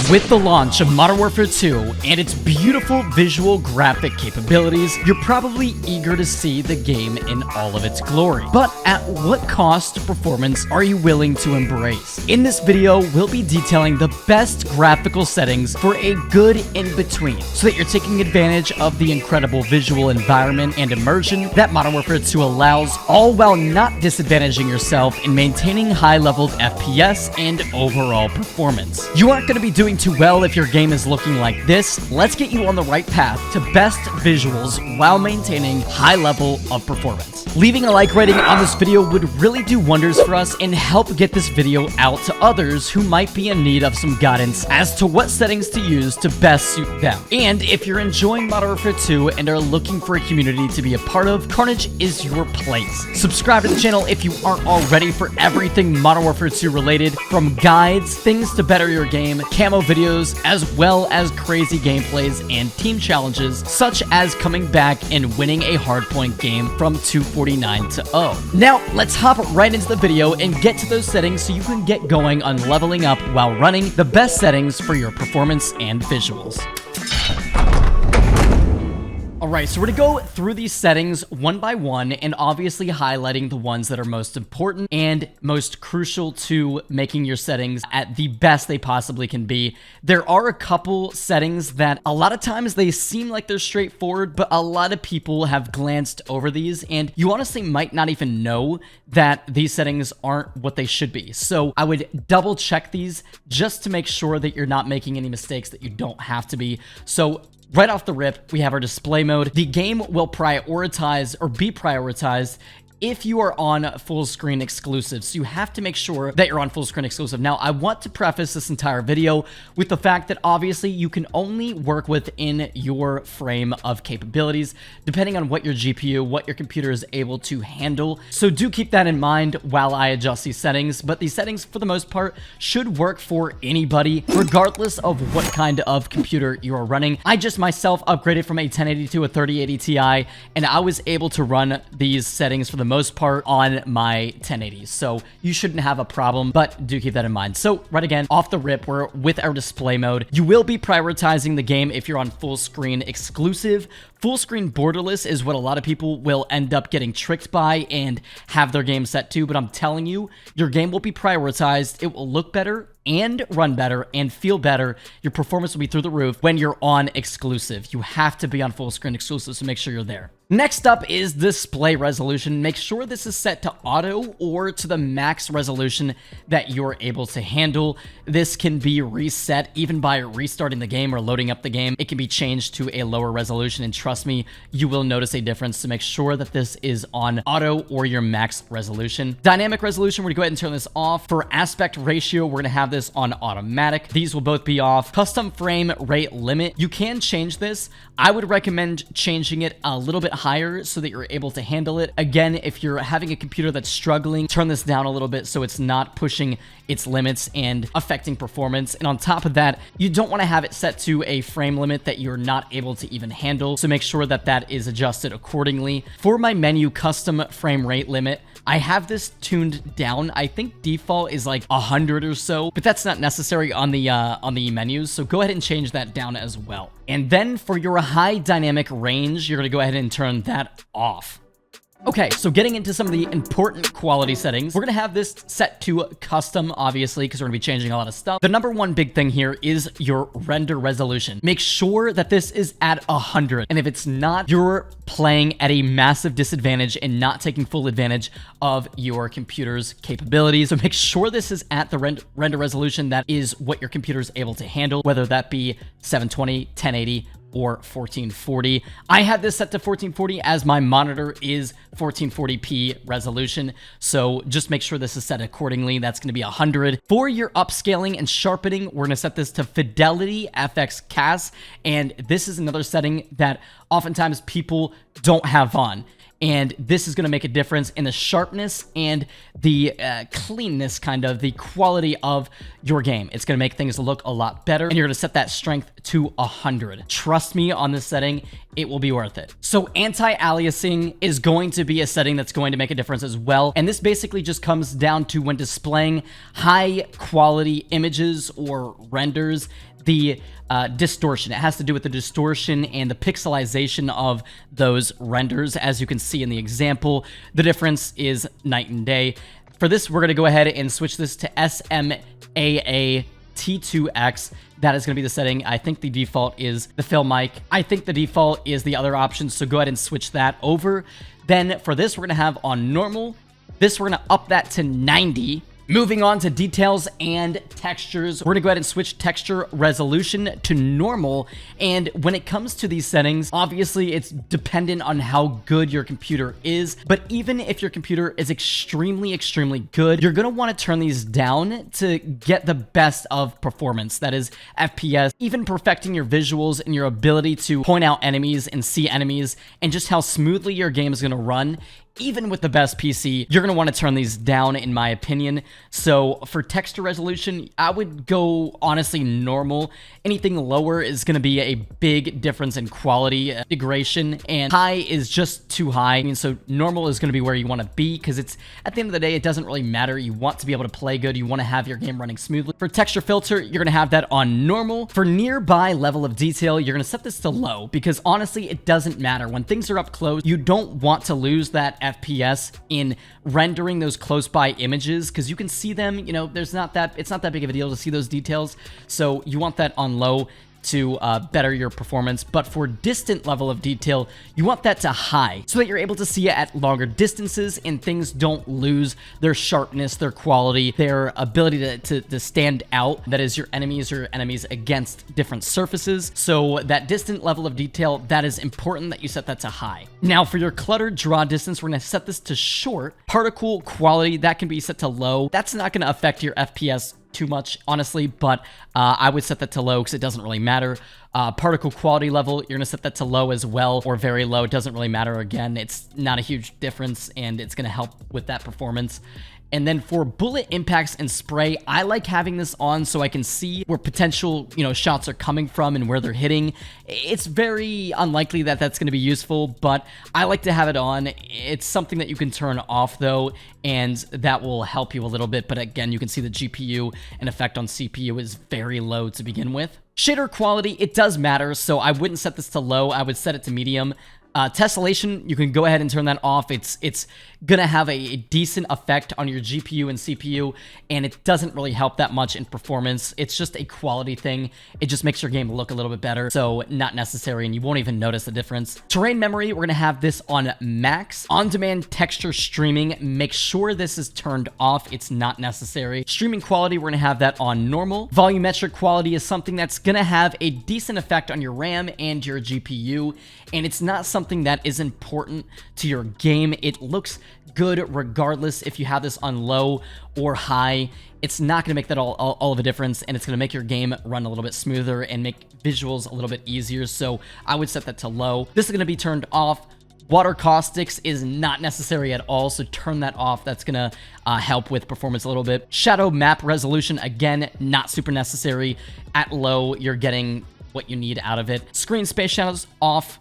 With the launch of Modern Warfare 2 and its beautiful visual graphic capabilities, you're probably eager to see the game in all of its glory. But at what cost to performance are you willing to embrace? In this video, we'll be detailing the best graphical settings for a good in-between, so that you're taking advantage of the incredible visual environment and immersion that Modern Warfare 2 allows, all while not disadvantaging yourself in maintaining high-leveled FPS and overall performance. You aren't going to be doing too well if your game is looking like this. Let's get you on the right path to best visuals while maintaining high level of performance. Leaving a like rating on this video would really do wonders for us and help get this video out to others who might be in need of some guidance as to what settings to use to best suit them. And if you're enjoying Modern Warfare 2 and are looking for a community to be a part of, Carnage is your place. Subscribe to the channel if you aren't already for everything Modern Warfare 2 related, from guides, things to better your game, camo videos, as well as crazy gameplays and team challenges, such as coming back and winning a hardpoint game from 249 to 0. Now, let's hop right into the video and get to those settings so you can get going on leveling up while running the best settings for your performance and visuals. Alright, so we're going to go through these settings one by one and obviously highlighting the ones that are most important and most crucial to making your settings at the best they possibly can be. There are a couple settings that a lot of times they seem like they're straightforward, but a lot of people have glanced over these and you honestly might not even know that these settings aren't what they should be. So I would double check these just to make sure that you're not making any mistakes that you don't have to be. So right off the rip, we have our display mode. The game will prioritize or be prioritized if you are on full screen exclusive. So you have to make sure that you're on full screen exclusive. Now, I want to preface this entire video with the fact that obviously you can only work within your frame of capabilities, depending on what your GPU, what your computer is able to handle. So do keep that in mind while I adjust these settings. But these settings, for the most part, should work for anybody, regardless of what kind of computer you are running. I just myself upgraded from a 1080 to a 3080 Ti, and I was able to run these settings for the most part on my 1080s, so you shouldn't have a problem, but do keep that in mind. So right again, off the rip, we're with our display mode. You will be prioritizing the game if you're on full screen exclusive. Full screen borderless is what a lot of people will end up getting tricked by and have their game set to, but I'm telling you, your game will be prioritized. It will look better and run better and feel better. Your performance will be through the roof when you're on exclusive. You have to be on full screen exclusive, so make sure you're there. Next up is display resolution. Make sure this is set to auto or to the max resolution that you're able to handle. This can be reset even by restarting the game or loading up the game. It can be changed to a lower resolution, and trust me, you will notice a difference. So make sure that this is on auto or your max resolution. Dynamic resolution, we're gonna go ahead and turn this off. For aspect ratio, we're gonna have this on automatic. These will both be off. Custom frame rate limit, you can change this. I would recommend changing it a little bit higher so that you're able to handle it. Again, if you're having a computer that's struggling, turn this down a little bit so it's not pushing its limits and affecting performance. And on top of that, you don't want to have it set to a frame limit that you're not able to even handle, so make sure that that is adjusted accordingly. For my menu custom frame rate limit, I have this tuned down. I think default is like 100 or so, but that's not necessary on the menus, so go ahead and change that down as well. And then for your high dynamic range, you're gonna go ahead and turn that off. Okay, so getting into some of the important quality settings, we're going to have this set to custom, obviously, because we're going to be changing a lot of stuff. The number one big thing here is your render resolution. Make sure that this is at 100. And if it's not, you're playing at a massive disadvantage and not taking full advantage of your computer's capabilities. So make sure this is at the render resolution that is what your computer is able to handle, whether that be 720, 1080, or 1440. I have this set to 1440 as my monitor is 1440p resolution, so just make sure this is set accordingly. That's going to be 100. For your upscaling and sharpening, we're going to set this to Fidelity FX CAS, and this is another setting that oftentimes people don't have on. And this is going to make a difference in the sharpness and the cleanness, kind of the quality of your game. It's going to make things look a lot better. And you're going to set that strength to 100. Trust me on this setting, it will be worth it. So anti-aliasing is going to be a setting that's going to make a difference as well. And this basically just comes down to when displaying high quality images or renders, the distortion. It has to do with the distortion and the pixelization of those renders. As you can see in the example, the difference is night and day. For this, we're going to go ahead and switch this to SMAA T2X. That is going to be the setting. I think the default is the fill mic. I think the default is the other option, so go ahead and switch that over. Then for this, we're going to have on normal. This, we're going to up that to 90. Moving on to details and textures, we're going to go ahead and switch texture resolution to normal. And when it comes to these settings, obviously it's dependent on how good your computer is. But even if your computer is extremely good, you're going to want to turn these down to get the best of performance. That is FPS, even perfecting your visuals and your ability to point out enemies and see enemies and just how smoothly your game is going to run. Even with the best PC, you're going to want to turn these down, in my opinion. So for texture resolution, I would go, honestly, normal. Anything lower is going to be a big difference in quality degradation, and high is just too high. I mean, so normal is going to be where you want to be, because it's, at the end of the day, it doesn't really matter. You want to be able to play good. You want to have your game running smoothly. For texture filter, you're going to have that on normal. For nearby level of detail, you're going to set this to low, because honestly, it doesn't matter. When things are up close, you don't want to lose that FPS in rendering those close by images, because you can see them, you know, it's not that big of a deal to see those details. So you want that on low to better your performance. But for distant level of detail, you want that to high so that you're able to see it at longer distances and things don't lose their sharpness, their quality, their ability to stand out. That is, your enemies or enemies against different surfaces. So that distant level of detail, that is important that you set that to high. Now for your cluttered draw distance, we're going to set this to short. Particle quality, that can be set to low. That's not going to affect your FPS too much, honestly, but I would set that to low because it doesn't really matter. Particle quality level, you're gonna set that to low as well, or very low. It doesn't really matter. Again, it's not a huge difference, and it's gonna help with that performance. And then for bullet impacts and spray, I like having this on so I can see where potential, shots are coming from and where they're hitting. It's very unlikely that that's going to be useful, but I like to have it on. It's something that you can turn off though, and that will help you a little bit. But again, you can see the GPU and effect on CPU is very low to begin with. Shader quality, it does matter, so I wouldn't set this to low. I would set it to medium. Tessellation, you can go ahead and turn that off. It's gonna have a decent effect on your GPU and CPU, and it doesn't really help that much in performance. It's just a quality thing. It just makes your game look a little bit better, so not necessary, and you won't even notice the difference. Terrain memory, we're gonna have this on max. On-demand texture streaming, make sure this is turned off. It's not necessary. Streaming quality, we're gonna have that on normal. Volumetric quality is something that's gonna have a decent effect on your RAM and your GPU, and it's not something that is important to your game. It looks good regardless if you have this on low or high. It's not going to make that all of a difference, and it's going to make your game run a little bit smoother and make visuals a little bit easier, so I would set that to low. This is going to be turned off. Water caustics is not necessary at all, so turn that off. That's gonna help with performance a little bit. Shadow map resolution, again, not super necessary. At low, you're getting what you need out of it. Screen space shadows off.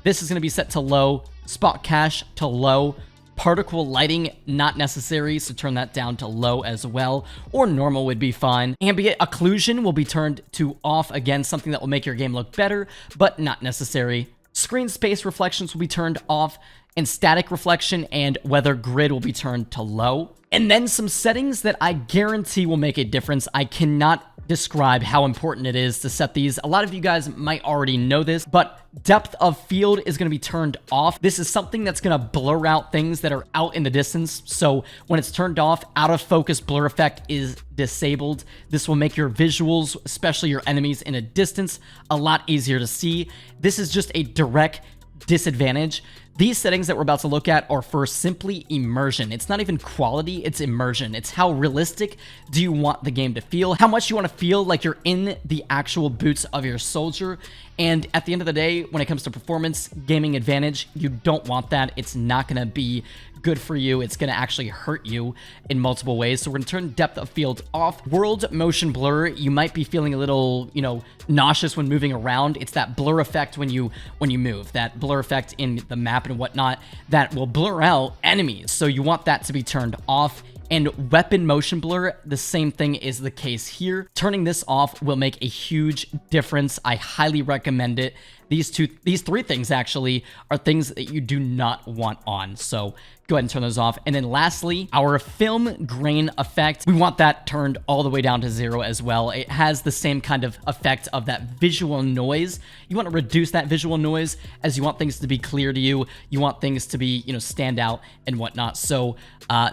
This is going to be set to low. Spot cache to low. Particle lighting, not necessary, so turn that down to low as well, or normal would be fine. Ambient occlusion will be turned to off, again, something that will make your game look better, but not necessary. Screen space reflections will be turned off, and static reflection and weather grid will be turned to low. And then some settings that I guarantee will make a difference. I cannot describe how important it is to set these. A lot of you guys might already know this, but depth of field is going to be turned off. This is something that's going to blur out things that are out in the distance. So when it's turned off, out of focus blur effect is disabled. This will make your visuals, especially your enemies in a distance, a lot easier to see. This is just a direct disadvantage. These settings that we're about to look at are for simply immersion. It's not even quality, it's immersion. It's how realistic do you want the game to feel, how much you want to feel like you're in the actual boots of your soldier. And at the end of the day, when it comes to performance, gaming advantage, you don't want that. It's not going to be good for you. It's going to actually hurt you in multiple ways. So we're going to turn depth of field off. World motion blur, you might be feeling a little, nauseous when moving around. It's that blur effect when you move, that blur effect in the map and whatnot that will blur out enemies. So you want that to be turned off. And weapon motion blur, the same thing is the case here. Turning this off will make a huge difference. I highly recommend it. These three things actually are things that you do not want on. So go ahead and turn those off. And then lastly, our film grain effect, we want that turned all the way down to 0 as well. It has the same kind of effect of that visual noise. You want to reduce that visual noise as you want things to be clear to you. You want things to be, stand out and whatnot. So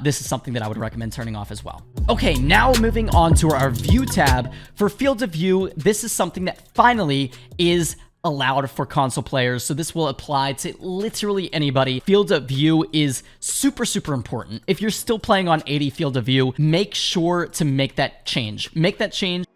this is something that I would recommend turning off as well. Okay, now moving on to our view tab. For field of view, this is something that finally is allowed for console players, so this will apply to literally anybody. Field of view is super important. If you're still playing on 80 field of view, make sure to make that change.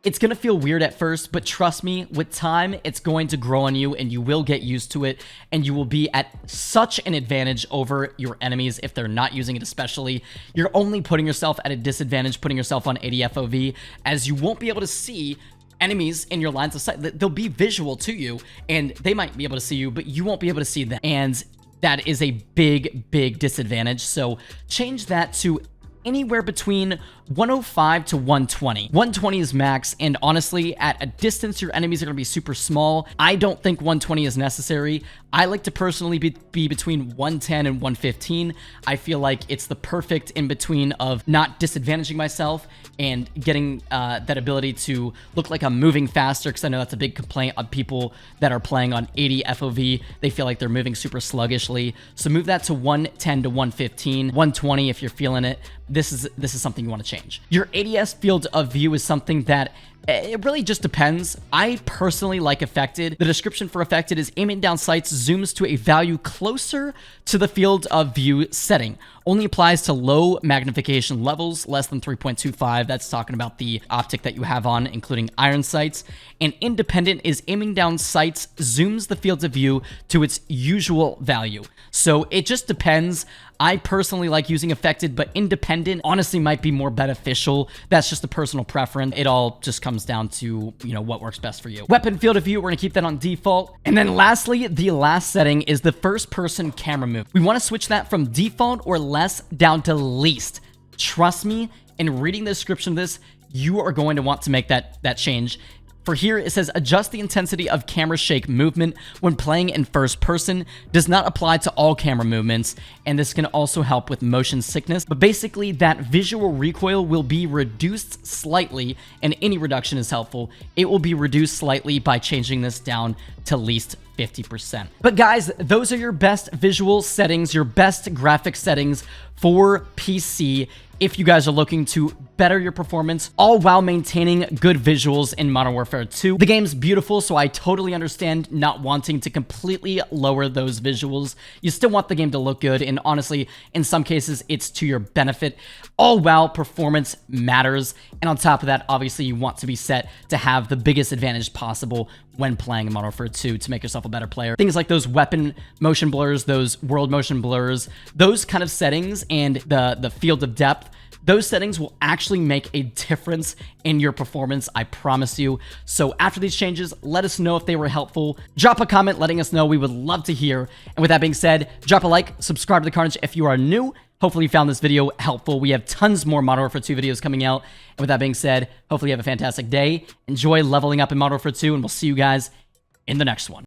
It's gonna feel weird at first, but trust me, with time it's going to grow on you and you will get used to it, and you will be at such an advantage over your enemies if they're not using it. Especially, you're only putting yourself at a disadvantage putting yourself on 80 FOV, as you won't be able to see enemies in your lines of sight. They'll be visual to you and they might be able to see you, but you won't be able to see them, and that is a big disadvantage. So change that to anywhere between 105 to 120. 120 is max, and honestly, at a distance, your enemies are going to be super small. I don't think 120 is necessary. I like to personally be between 110 and 115. I feel like it's the perfect in between of not disadvantaging myself and getting that ability to look like I'm moving faster, because I know that's a big complaint of people that are playing on 80 FOV. They feel like they're moving super sluggishly. So move that to 110 to 115, 120 if you're feeling it. This is something you want to change. Your ADS field of view is something that it really just depends. I personally like affected. The description for affected is aiming down sights zooms to a value closer to the field of view setting. Only applies to low magnification levels, less than 3.25. That's talking about the optic that you have on, including iron sights. And independent is aiming down sights zooms the field of view to its usual value. So it just depends. I personally like using affected, but independent honestly might be more beneficial. That's just a personal preference. It all just comes down to, what works best for you. Weapon field of view, we're gonna keep that on default. And then lastly, the last setting is the first person camera move. We wanna switch that from default or less down to least. Trust me, in reading the description of this, you are going to want to make that change. For here, it says adjust the intensity of camera shake movement when playing in first person. Does not apply to all camera movements, and this can also help with motion sickness. But basically, that visual recoil will be reduced slightly, and any reduction is helpful. It will be reduced slightly by changing this down to least 50%. But guys, those are your best visual settings, your best graphic settings for PC if you guys are looking to better your performance, all while maintaining good visuals in Modern Warfare 2. The game's beautiful, so I totally understand not wanting to completely lower those visuals. You still want the game to look good, and honestly, in some cases, it's to your benefit, all while performance matters. And on top of that, obviously, you want to be set to have the biggest advantage possible when playing Modern Warfare 2 to make yourself a better player. Things like those weapon motion blurs, those world motion blurs, those kind of settings, and the field of depth, those settings will actually make a difference in your performance, I promise you. So after these changes, let us know if they were helpful. Drop a comment letting us know. We would love to hear. And with that being said, drop a like, subscribe to the Carnage if you are new. Hopefully you found this video helpful. We have tons more Modern Warfare 2 videos coming out. And with that being said, hopefully you have a fantastic day. Enjoy leveling up in Modern Warfare 2, and we'll see you guys in the next one.